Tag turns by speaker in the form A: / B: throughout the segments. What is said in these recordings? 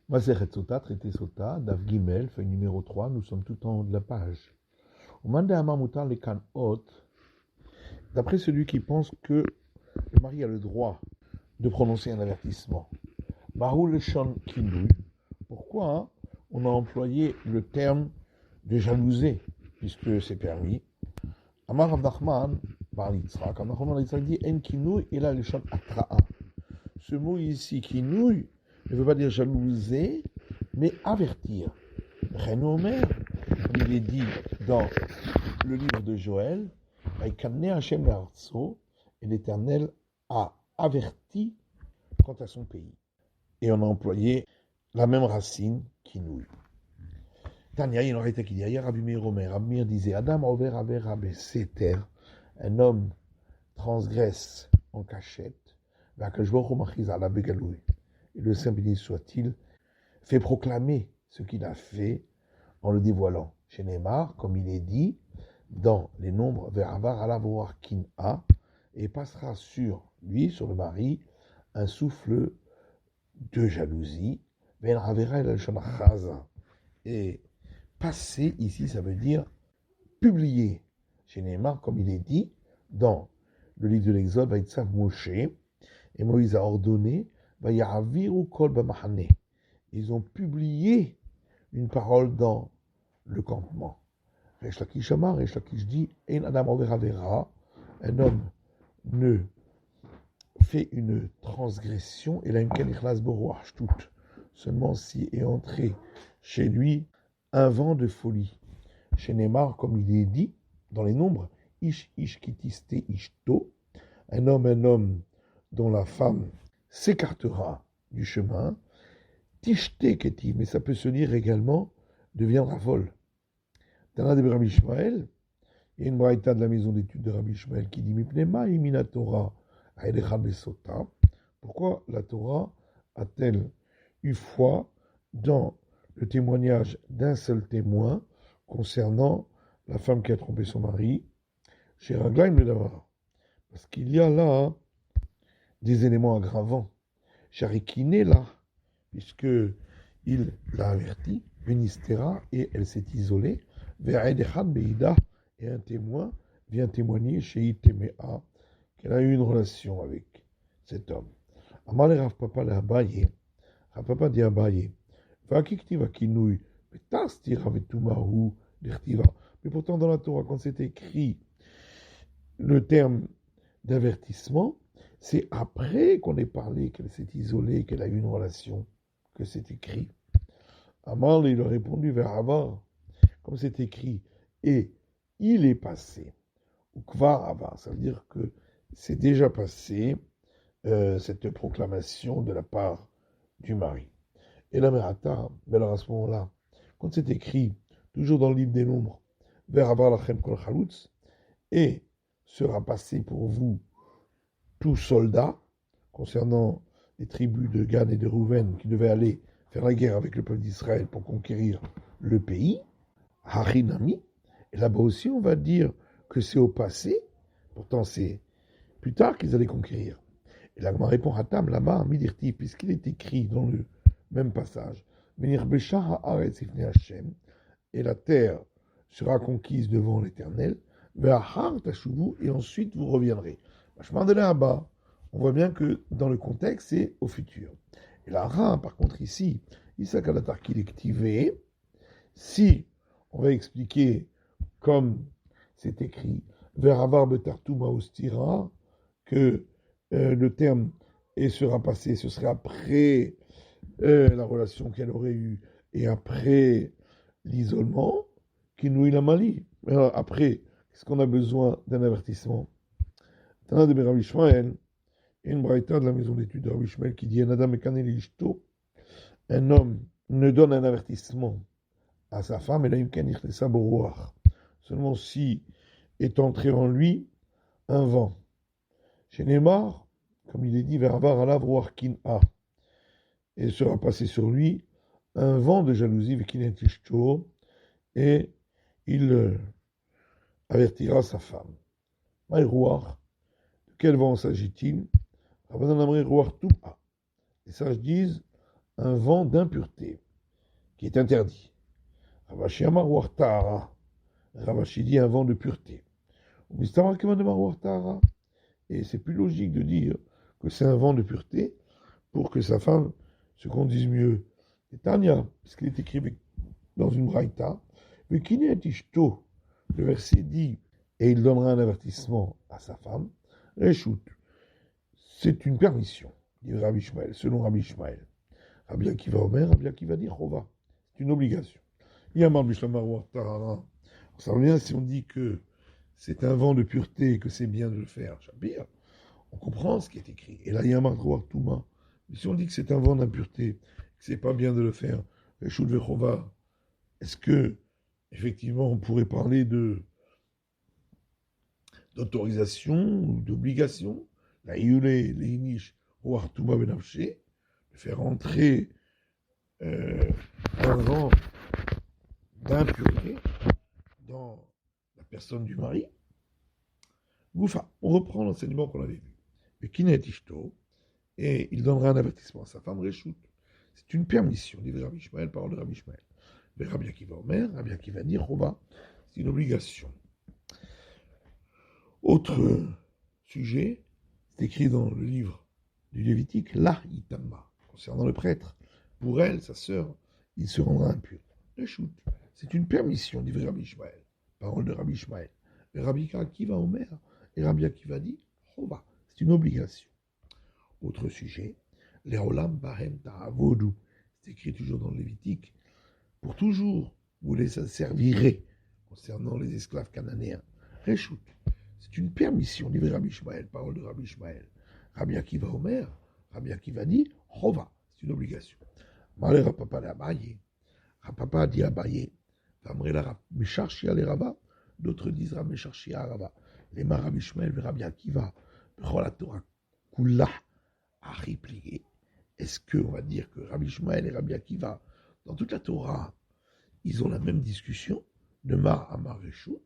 A: Masechet Sota, traité Sota, Daf Gimel, feuille numéro 3, nous sommes tout en haut de la page. Au Mande Amamutar le Kanot, d'après celui qui pense que le mari a le droit de prononcer un avertissement. Mahou le Shon Kinouy, pourquoi on a employé le terme de jalouser, puisque c'est permis. Amar Abdachman, Bar Yitzhak, Abdachman dit En Kinouy, et là le Shon Atra'a. Ce mot ici, Kinouy, ne veut pas dire jalouser, mais avertir. Renomer, comme il est dit dans le livre de Joël, et l'Éternel a averti quant à son pays. Et on a employé la même racine, kinouï. Tania, il aurait été qu'il y a Rabbi Meir Omer. Rabbi Meir disait Adam over aver seter, un homme transgresse en cachette, et le Saint béni soit-il, fait proclamer ce qu'il a fait en le dévoilant. Chez Neymar, comme il est dit, dans les nombres Veravar alavoar kin'a, et passera sur lui, sur le mari, un souffle de jalousie, et passer ici, ça veut dire publier. Chez Neymar, comme il est dit, dans le livre de l'Exode, Vaïtsav Moshe, et Moïse a ordonné, Vayaraviru kol b'machane. Ils ont publié une parole dans le campement. Resh Lakish Amar, Resh Lakish dit, Ein Adam over avera, un homme ne fait une transgression, et là une kanichlas boroach toute, seulement si est entré chez lui un vent de folie. Chez Neymar, comme il est dit dans les nombres, Ish Ish kitiste ishto, un homme dont la femme s'écartera du chemin, Tishte keti, mais ça peut se lire également, deviendra folle. Tana de Rabbi Ishmael, il y a une braïta de la maison d'études de Rabbi Ishmael qui dit Mipnema imina Torah aelecha besota. Pourquoi la Torah a-t-elle eu foi dans le témoignage d'un seul témoin concernant la femme qui a trompé son mari chez Raglaim le Davar? Parce qu'il y a là des éléments aggravants. Charikine là, puisque il l'a averti, Venistera, et elle s'est isolée. Ve'edechad beida, et un témoin vient témoigner chez Itemea qu'elle a eu une relation avec cet homme. Amar le Rav Papa le Abaye, Rav Papa dit Abaye, Va'kiktiva kinouy, Vetastira vetumahu l'irtiva. Mais pourtant dans la Torah, quand c'est écrit le terme d'avertissement, c'est après qu'on ait parlé qu'elle s'est isolée, qu'elle a eu une relation, que c'est écrit. Amar, il a répondu vers Avar, comme c'est écrit, et il est passé, ou kvar Avar, ça veut dire que c'est déjà passé cette proclamation de la part du mari. Et la Merata, mais alors à ce moment-là, quand c'est écrit, toujours dans le livre des nombres, vers Avar lachem kol chalutz, et sera passé pour vous tout soldat, concernant les tribus de Gad et de Rouven qui devaient aller faire la guerre avec le peuple d'Israël pour conquérir le pays, Harinami, et là-bas aussi on va dire que c'est au passé, pourtant c'est plus tard qu'ils allaient conquérir. Et là on répond Hatam là-bas, Midirti, puisqu'il est écrit dans le même passage, Venir Besha Haaretz Ifnei Hashem, et la terre sera conquise devant l'Éternel, Ve'ahar Tashuvu, et ensuite vous reviendrez. Chemin de là-bas, on voit bien que dans le contexte, c'est au futur. Et la Ra, par contre, ici, Isakalatar qu'il est activé, si on va expliquer comme c'est écrit, Veravar betartuma ostira, que le terme et sera passé, ce serait après la relation qu'elle aurait eue et après l'isolement, qui nous il a mali. Alors après, est-ce qu'on a besoin d'un avertissement? Tana de Rabbi Ishmael, une braïta de la maison d'études de Rabbi Ishmael qui dit un Adam ekanel ishto, un homme ne donne un avertissement à sa femme, et là, seulement si est entré en lui un vent. Chez Neymar, comme il est dit, Veravar alav roar kin'a, et sera passé sur lui un vent de jalousie, vekinet ishto, et il avertira sa femme. Maïrouar, de quel vent s'agit-il? Les sages disent un vent d'impureté qui est interdit. Ravashi Amar Tahara. Ravashi dit un vent de pureté. Et c'est plus logique de dire que c'est un vent de pureté pour que sa femme se conduise mieux. Et Tania, puisqu'il est écrit dans une braïta, le verset dit, et il donnera un avertissement à sa femme, Reshut, c'est une permission, dit Rabbi Ishmael, selon Rabbi Ishmael. Rabbi Akiva Omer, Rabbi Akiva dit Chova, c'est une obligation. Ça revient si on dit que c'est un vent de pureté et que c'est bien de le faire, Shabir, on comprend ce qui est écrit. Et là, il y a un marqueur Touma. Mais si on dit que c'est un vent d'impureté, que c'est pas bien de le faire, Reshut Vechova, est-ce que, effectivement, on pourrait parler d'autorisation ou d'obligation, la Yule, l'Inish, ou Artouma Benafché, de faire entrer un vent d'impureté dans la personne du mari. Goufa, on reprend l'enseignement qu'on avait vu. Le Kinet Ishto, et il donnera un avertissement à sa femme, Reshut. C'est une permission, dit Rabbi Ishmael, parole de Rabbi Ishmael. Mais Rabbi Akiva Omer, Rabbi Akiva dit Chova, c'est une obligation. Autre sujet, c'est écrit dans le livre du Lévitique, La Itama, concernant le prêtre. Pour elle, sa sœur, il se rendra impur. Reshut, c'est une permission, dit Rabbi Ishmael, parole de Rabbi Ishmael. Et Rabbi Akiva Omer, et Rabbi Akiva dit Chova, c'est une obligation. Autre sujet, les Olam Bahem Ta'avodu, c'est écrit toujours dans le Lévitique, pour toujours vous les servirez, concernant les esclaves cananéens. Reshut, c'est une permission, dit Rabbi Ishmael, parole de Rabbi Ishmael. Rabbi Akiva Omer, Rabbi Akiva dit Chova, c'est une obligation. Malé Rapapa de Abaye, Rapapa dit Abaye, Vamrela Mesharchia les Rava, d'autres disent Mesharchia Rava. Les Rabbi Ishmael et Rabbi Akiva, la Torah Kullah, a replié. Est-ce qu'on va dire que Rabbi Ishmael et Rabbi Akiva, dans toute la Torah, ils ont la même discussion de Mar Amar Reshut,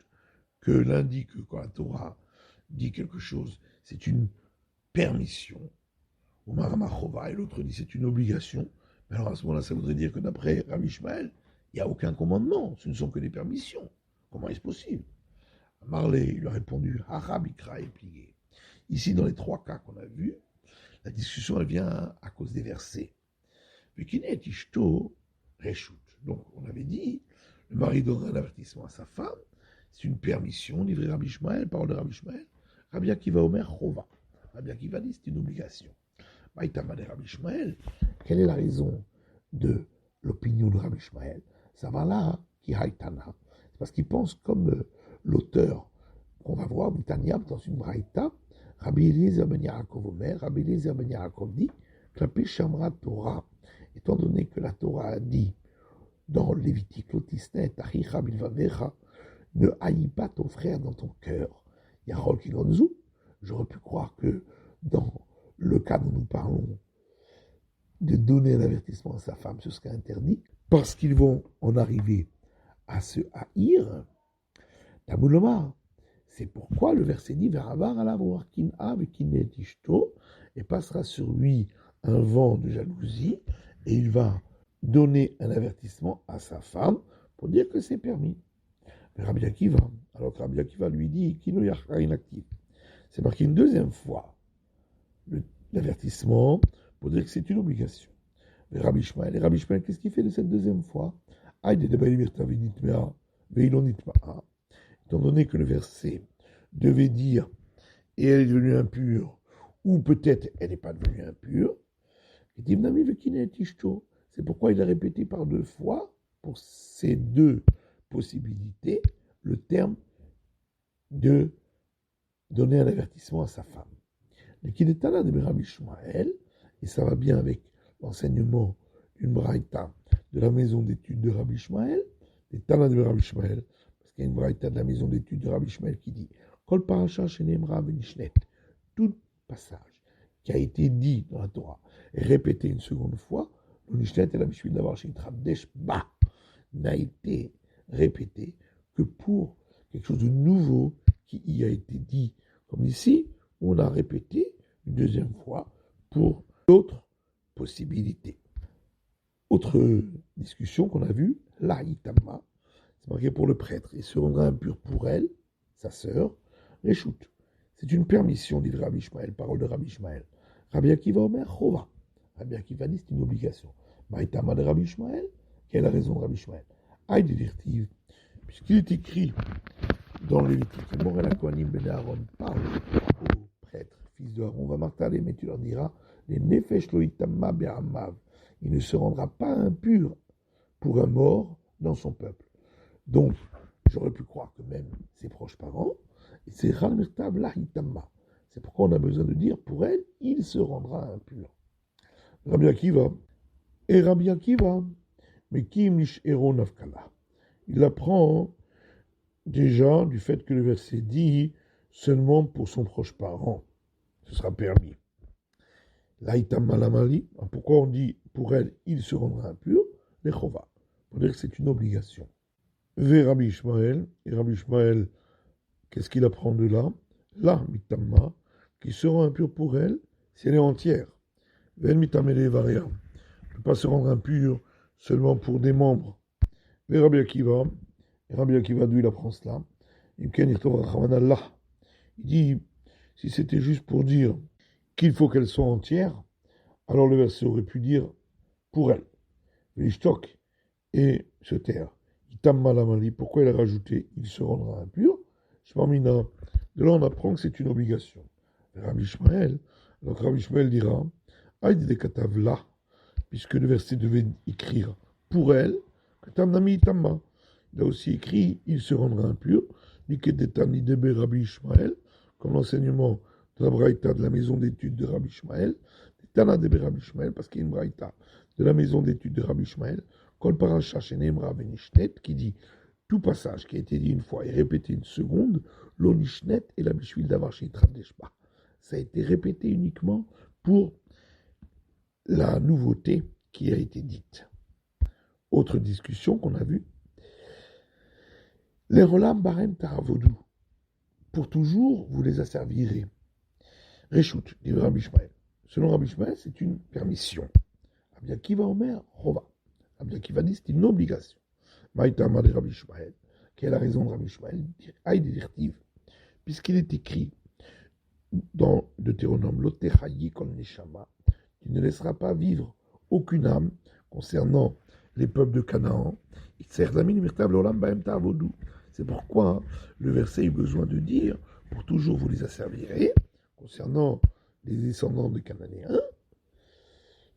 A: que l'un dit que quand la Torah dit quelque chose, c'est une permission, ou Mar Amar Chova, et l'autre dit c'est une obligation. Mais alors à ce moment-là, ça voudrait dire que d'après Rabbi Ishmael, il n'y a aucun commandement, ce ne sont que des permissions. Comment est-ce possible? Marley lui a répondu, Harabikra est plié. Ici, dans les trois cas qu'on a vus, la discussion, elle vient à cause des versets. Vekinet ishto reshut. Donc, on avait dit, le mari donnera un avertissement à sa femme, c'est une permission, livré Rabbi Ishmael, parole de Rabbi Ishmael. Rabbi Akiva Omer Chova. Rabbi Akiva dit, c'est une obligation. Maïtama de Rabbi Ishmael, quelle est la raison de l'opinion de Rabbi Ishmael? Ça va là, qui haïtana. C'est parce qu'il pense comme l'auteur qu'on va voir du Tanya dans une braïta, Rabbi Eliezer ben Yaakov Omer, Rabbi Eliezer ben Yaakov dit, Klapi Shamra Torah, étant donné que la Torah a dit dans le Lévitique, Lotisnet, Achicha Bilvavecha, ne haïs pas ton frère dans ton cœur. Yarol Kigonzu, j'aurais pu croire que dans le cas dont nous parlons, de donner un avertissement à sa femme, ce serait interdit, parce qu'ils vont en arriver à se haïr. Tabouloma, c'est pourquoi le verset dit Veravar alavoir kin'a vekinet ishto, et passera sur lui un vent de jalousie, et il va donner un avertissement à sa femme pour dire que c'est permis. Rabbi Akiva, alors que Rabbi Akiva lui dit Kino yachra inactif. C'est marqué une deuxième fois l'avertissement pour dire que c'est une obligation. Et Rabbi Ishmael, qu'est-ce qu'il fait de cette deuxième fois? Étant donné que le verset devait dire et elle est devenue impure, ou peut-être elle n'est pas devenue impure, c'est pourquoi il a répété par deux fois, pour ces deux possibilités, le terme de donner un avertissement à sa femme. Le Kinetana de Rabbi Ishmael, et ça va bien avec l'enseignement d'une braïta de la maison d'études de Rabbi Ishmael, des Tana de Rabbi Ishmael, parce qu'il y a une braïta de la maison d'études de Rabbi Ishmael qui dit Kol parasha shenemra benishnet, tout passage qui a été dit dans la Torah et répété une seconde fois, l'onishnet et la bishvil d'avoir shitraddesh ba n'a été répété que pour quelque chose de nouveau qui y a été dit, comme ici, on a répété une deuxième fois pour d'autres possibilités. Autre discussion qu'on a vue, la itama, c'est marqué pour le prêtre, il se rendra impur pour elle, sa sœur, Réchout. C'est une permission, dit Rabbi Ishmael, parole de Rabbi Ishmael. Rabbi Akiva Omer, Chova. Rabbi Akiva dit c'est une obligation. Maïtama de Rabbi Ishmael, quelle est la raison de Rabbi Ishmael? Aïe de directive, puisqu'il est écrit dans le Lévitique, Morel Akohanim ben Aaron parle au prêtre, fils de Aaron, va m'artaler, mais tu leur diras, les Nefesh lo itama be'amav, il ne se rendra pas impur pour un mort dans son peuple. Donc, j'aurais pu croire que même ses proches parents, c'est Ralmertav Lahitama. C'est pourquoi on a besoin de dire, pour elle, il se rendra impur. Rabbi Akiva, et Rabbi Akiva, mais Kim Nish Ero Nafkala. Il apprend déjà du fait que le verset dit seulement pour son proche parent. Ce sera permis. Lahitama Lamali, pourquoi on dit pour elle, il se rendra impur? Les Chova. Pour dire que c'est une obligation. Ve Rabbi Ishmael, et Rabbi Ishmael, qu'est-ce qu'il apprend de là? Là, mitama, qui sera impur pour elle, si elle est entière. Vel mitamele varia, ne peut pas se rendre impur seulement pour des membres. Ve Rabbi Akiva, et Rabbi Akiva, d'où il apprend cela? Il dit, si c'était juste pour dire qu'il faut qu'elle soit entière, alors le verset aurait pu dire pour elle. L'ishtok et se taire. Pourquoi il a rajouté il se rendra impur? Shmamina. De là on apprend que c'est une obligation. Rabbi Ishmael, donc Rabbi Ishmael dira Aïd de Katavla, puisque le verset devait écrire pour elle, Katamnami Itamma. Il a aussi écrit il se rendra impur, Nikedetani Debe Rabbi Ishmael, comme l'enseignement de la Braïta de la maison d'études de Rabbi Ishmael, Tana Debe Rabbi Ishmael, parce qu'il y a une Braïta de la maison d'études de Rabbi Ishmael, Kol Parasha Shenemra Benishnet, qui dit tout passage qui a été dit une fois et répété une seconde, l'onishnet et la bishvil d'avar sheitradeshba. Ça a été répété uniquement pour la nouveauté qui a été dite. Autre discussion qu'on a vue, les rolam barem taravodou. Pour toujours, vous les asservirez. Réchout, dit Rabbi Ishmael. Selon Rabbi Ishmael, c'est une permission. Rabbi Akiva Omer, Chova. Rabbi Akiva dit c'est une obligation. Maïtama de Rabbi Ishmael. Quelle est la raison de Rabbi Ishmael? Aïe des directives. Puisqu'il est écrit dans Deutéronome, Lotechayi kol neshama, tu ne laisseras pas vivre aucune âme concernant les peuples de Canaan. C'est pourquoi le verset a eu besoin de dire, pour toujours vous les asservirez, concernant les descendants de Cananéens,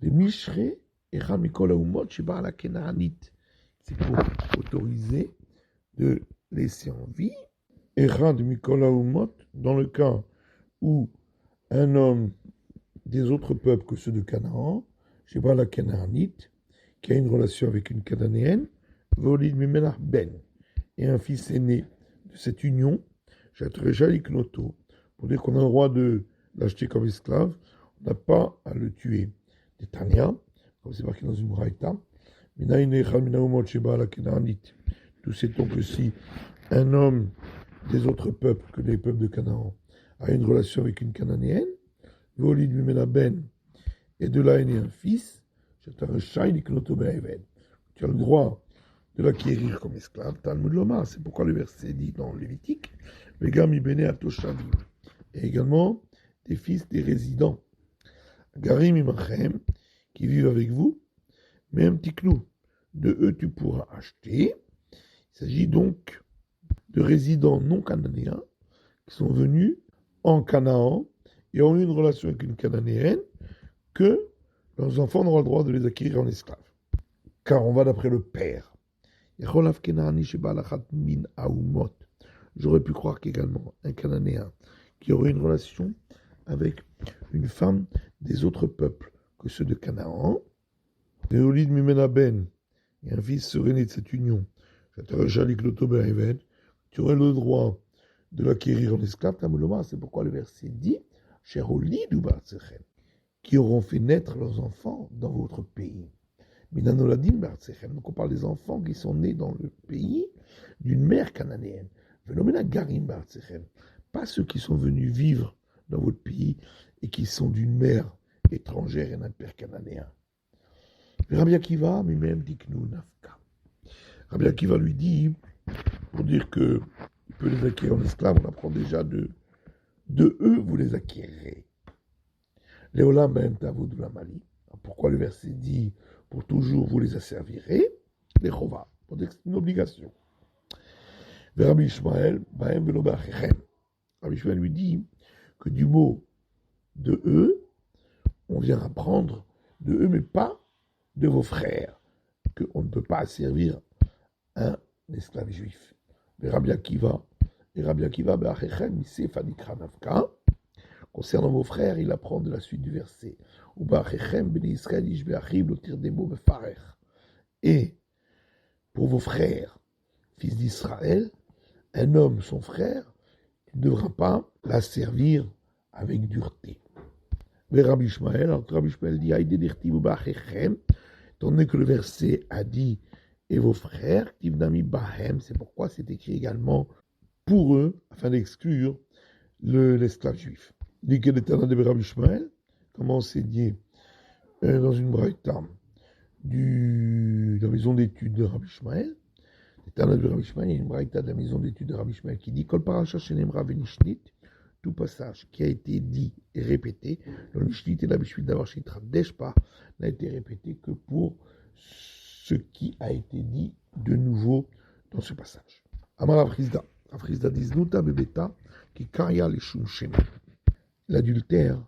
A: les Mishré et Ramikol Aumot Sheba la Kenaanit. C'est pour autoriser de laisser en vie Echad Mikol Aumot, dans le cas où un homme des autres peuples que ceux de Canaan, Sheba la Kenaanit, qui a une relation avec une Cananéenne, Volid Mimelach Ben, et un fils aîné de cette union, Jatreja Iknoto, pour dire qu'on a le droit de l'acheter comme esclave, on n'a pas à le tuer. Des Tania, comme c'est marqué dans une braïta, Nous sait-on que si un homme des autres peuples que les peuples de Canaan a une relation avec une Cananéenne, Volid Mimena Ben, et de là est né un fils, tu as le droit de l'acquérir comme esclave, Talmud Loma, c'est pourquoi le verset dit dans Lévitique, Vegam Ibene Atoshavim, et également des fils des résidents, Garim Imachem, qui vivent avec vous, mais un petit clou, de eux tu pourras acheter. Il s'agit donc de résidents non cananéens qui sont venus en Canaan et ont eu une relation avec une cananéenne que leurs enfants n'auront le droit de les acquérir en esclaves. Car on va d'après le père. J'aurais pu croire qu'également un Cananéen qui aurait une relation avec une femme des autres peuples que ceux de Canaan, Néolid Mimena Ben, et un fils serait né de cette union, tu aurais le droit de l'acquérir en esclave, c'est pourquoi le verset dit, qui auront fait naître leurs enfants dans votre pays. Donc on parle des enfants qui sont nés dans le pays d'une mère cananéenne. Pas ceux qui sont venus vivre dans votre pays et qui sont d'une mère étrangère et d'un père cananéen. Rabbi Akiva, même dit que nous nafka. Rabbi Akiva lui dit, pour dire que il peut les acquérir en esclaves, on apprend déjà de eux, vous les acquérez. Léolam ben tavud la mali. Pourquoi le verset dit, pour toujours vous les asservirez? Les chova, pour dire que c'est une obligation. Rabbi Ishmael, baem velo be'achechem. Rabbi Ishmael lui dit que du mot de eux, on vient apprendre de eux, mais pas de vos frères, qu'on ne peut pas servir un esclave juif. Mais Rabbi Akiva, be'achechem, misefa nikra nafka. Concernant vos frères, il apprend de la suite du verset. Et pour vos frères, fils d'Israël, un homme, son frère, ne devra pas la servir avec dureté. Rabbi Ishmael, alors Rabbi Ishmael dit, étant donné que le verset a dit, et vos frères, c'est pourquoi c'est écrit également pour eux, afin d'exclure l'esclave juif. L'Iké d'éternel de Rabbi Ishmael, comment enseigner dans une braïta de la maison d'études de Rabbi Ishmael. L'éternel de Rabbi Ishmael, il y a une braïta de la maison d'études de Rabbi Ishmael qui dit Kol parasha shenemra venishnit, tout passage qui a été dit et répété, le nishnit et la bishvit d'avoir shitra deshpa n'a été répété que pour ce qui a été dit de nouveau dans ce passage. Amar Afrizda dit Znuta bebeta ki karya leshum shema. L'adultère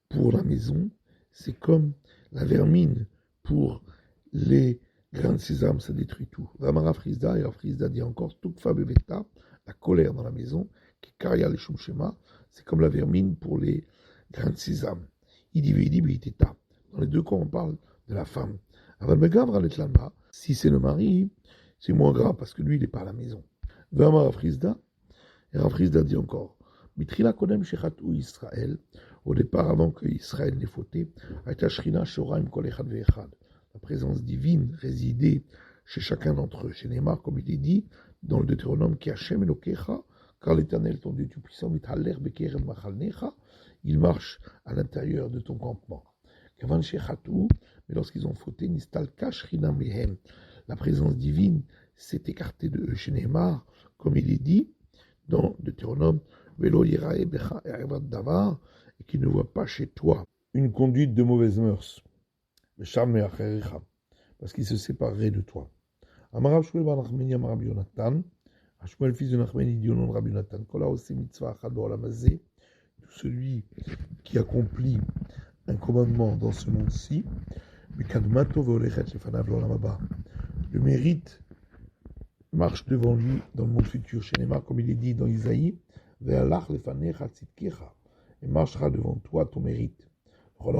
A: pour la maison, c'est comme la vermine pour les grains de sésame, ça détruit tout. Ramara Frisda, et Frisda dit encore, Tukfa Bebeta, la colère dans la maison, qui Karia le Shumshema, c'est comme la vermine pour les grains de sésame. Idibiteta. Dans les deux cas, on parle de la femme. Si c'est le mari, c'est moins grave parce que lui, il n'est pas à la maison. Ramara Frisda, et Frisda dit encore, Mitrila Kodem Shechatou Israël, au départ, avant que Israël n'ait fauté, Aïta Shrina Shoraim Kol Echad Ve'echad. La présence divine résidait chez chacun d'entre eux. Chez Neymar, comme il est dit dans le Deutéronome, qui Hachem Elokecha, car l'Éternel, ton Dieu Tout-Puissant, Mithaler Bekerem Machalnecha, il marche à l'intérieur de ton campement. Kavan Shechatou, mais lorsqu'ils ont fauté, Nistal Kashrina Mehem, la présence divine s'est écartée de eux. Chez Neymar, comme il est dit dans Deutéronome, Velo Yirae Becha Erevat Davar, et qui ne voit pas chez toi une conduite de mauvaise mœurs, parce qu'il se séparerait de toi. Amarav Shmuel bar Nachmani Amar Rabbi Yonatan, Shmuel fils de Nachmani dit au nom de Rabbi Yonatan, Kola Oseh mitzvah achad ba'olam hazeh, tout celui qui accomplit un commandement dans ce monde-ci, Mikadmato ve'olechet lefanav l'olam haba, le mérite marche devant lui dans le monde futur. Chez Neymar, comme il est dit dans Isaïe, ve'alach lefanecha tzidkecha, et marchera devant toi ton mérite. Et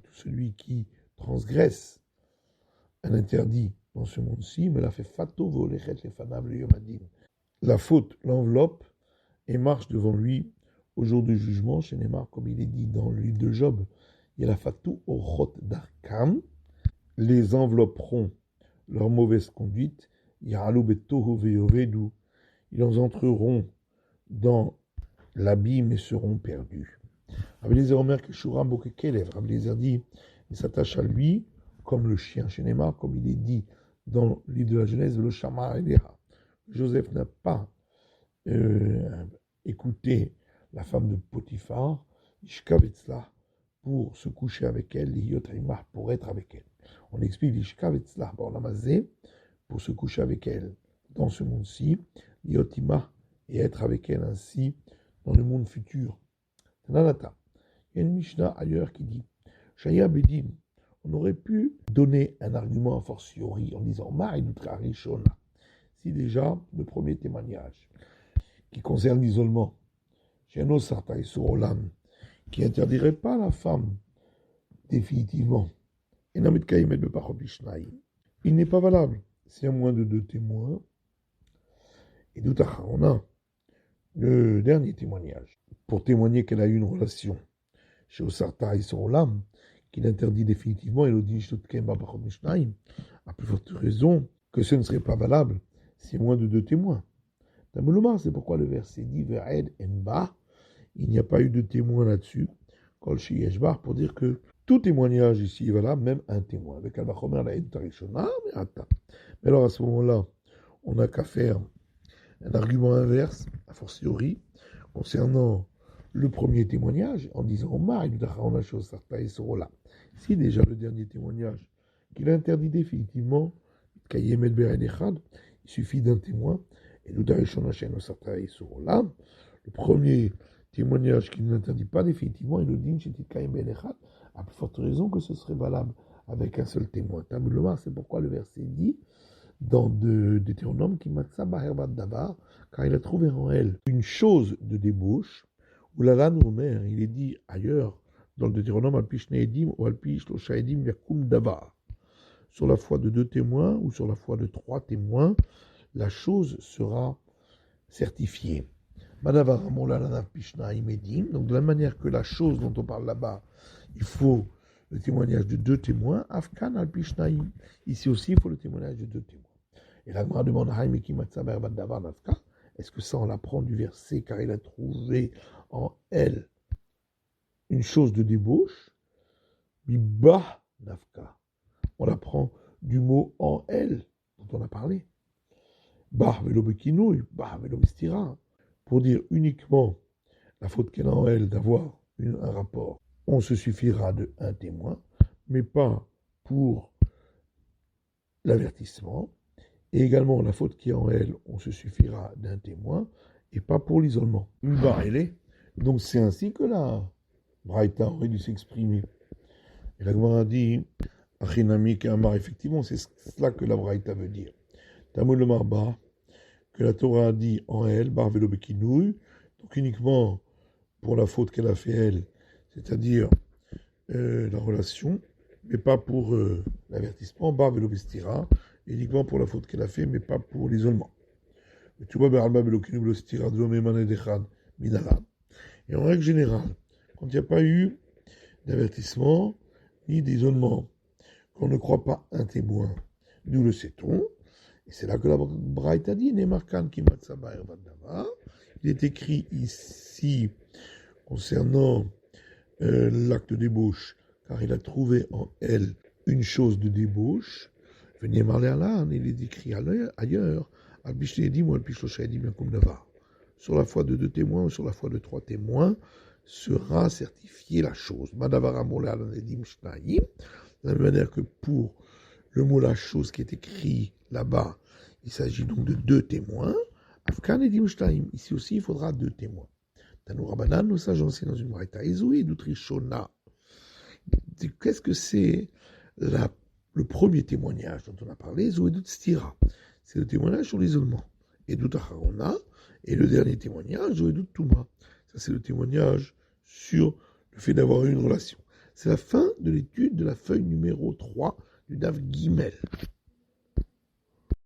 A: tout celui qui transgresse un interdit dans ce monde-ci, mais l'a fait fato volechet lefanav le yomadin. La faute l'enveloppe et marche devant lui au jour du jugement. Chez Neymar, comme il est dit dans le livre de Job, il y a la fatou orchot darkam, les envelopperont leur mauvaise conduite, ya'alu betohu veyovedu, ils entreront dans l'abîme et seront perdus. Rabbi Eliezer Omer que Shuram Bokekelev, Rabbi Eliezer dit, il s'attache à lui comme le chien chez Neymar, comme il est dit dans le livre de la Genèse, le Shama Eleha. Joseph n'a pas écouté la femme de Potiphar, Ishkavetzlah, pour se coucher avec elle, Liyotrimah, pour être avec elle. On explique Ishkavetzlah, pour se coucher avec elle dans ce monde-ci, Liyotimah, et être avec elle ainsi dans le monde futur. Tananata. Il y a une Mishnah ailleurs qui dit Shaya Bedim, on aurait pu donner un argument a fortiori en disant Ma'idutra Rishona. Si déjà le premier témoignage qui concerne l'isolement, Sheno Sartai Surolam, qui interdirait pas la femme définitivement, il n'est pas valable. S'il y a moins de 2 témoins, et on a le dernier témoignage, pour témoigner qu'elle a eu une relation chez Osarta et Sorolam, qu'il interdit définitivement, et l'Odin Shtotkem Abachot Mishnaim, à plus forte raison que ce ne serait pas valable s'il y a moins de 2 témoins. C'est pourquoi le verset dit Ve'ed Enba, il n'y a pas eu de témoin là-dessus, Kol Sheyeshbar, pour dire que Tout témoignage ici est valable, même un témoin. Avec Al-Bachomer, la Edut Arishona, mais attends. Mais alors à ce moment-là, on n'a qu'à faire un argument inverse, a fortiori, concernant le premier témoignage, en disant si déjà le dernier témoignage, qu'il interdit définitivement, il suffit d'un témoin, et le premier témoignage qui ne l'interdit pas définitivement, il nous dit à plus forte raison que ce serait valable avec un seul témoin. C'est pourquoi le verset dit dans Deutéronome qui davar, car il a trouvé en elle une chose de débauche, où la lane Omer, il est dit ailleurs dans le Deutéronome Alpi Shneedim ou Alpi Shlosha Edim Yakum davar. Sur la foi de 2 témoins ou sur la foi de 3 témoins, la chose sera certifiée. Donc de la manière que la chose dont on parle là-bas, il faut le témoignage de 2 témoins, Afkan al-Pishnaim. Ici aussi, il faut le témoignage de 2 témoins. Et la Gemara demande, est-ce que ça on l'apprend du verset, car il a trouvé en elle une chose de débauche? Bibah nafka. On l'apprend du mot en elle, dont on a parlé. Bah velo bekinouy, bah velo bestira. Pour dire uniquement la faute qu'elle a en elle d'avoir un rapport, on se suffira de un témoin, mais pas pour l'avertissement. Et également la faute qui est en elle, on se suffira d'un témoin, et pas pour l'isolement. Donc c'est ainsi que la Braïta aurait dû s'exprimer. Et la Gemara dit, Achinami Kamar, effectivement, c'est cela que la Braïta veut dire. Tamul Marba, que la Torah a dit en elle, Bar Velo Bekinouy, donc uniquement pour la faute qu'elle a fait elle, c'est-à-dire la relation, mais pas pour l'avertissement, Bar Velo Bestira, uniquement pour la faute qu'elle a fait, mais pas pour l'isolement. Et en règle générale, quand il n'y a pas eu d'avertissement ni d'isolement, qu'on ne croit pas un témoin, nous le sait-on, et c'est là que la Braïta dit, il est écrit ici, concernant l'acte de débauche, car il a trouvé en elle une chose de débauche, venez parler à l'âne, il est écrit ailleurs, sur la foi de 2 témoins ou sur la foi de 3 témoins, sera certifiée la chose. De la même manière que pour le mot la chose qui est écrit là-bas, il s'agit donc de 2 témoins. Afkan edim shtaim. Ici aussi, il faudra 2 témoins. Tanou Rabanan, nos sages enseignent dans une braïta Ezoui d'Utrishona. Qu'est-ce que c'est le premier témoignage dont on a parlé? Ezoui d'Utstira. C'est le témoignage sur l'isolement. Et d'Utacharona. Et le dernier témoignage, Ezoui d'Utuma. Ça, c'est le témoignage sur le fait d'avoir eu une relation. C'est la fin de l'étude de la feuille numéro 3 du Daf Gimel.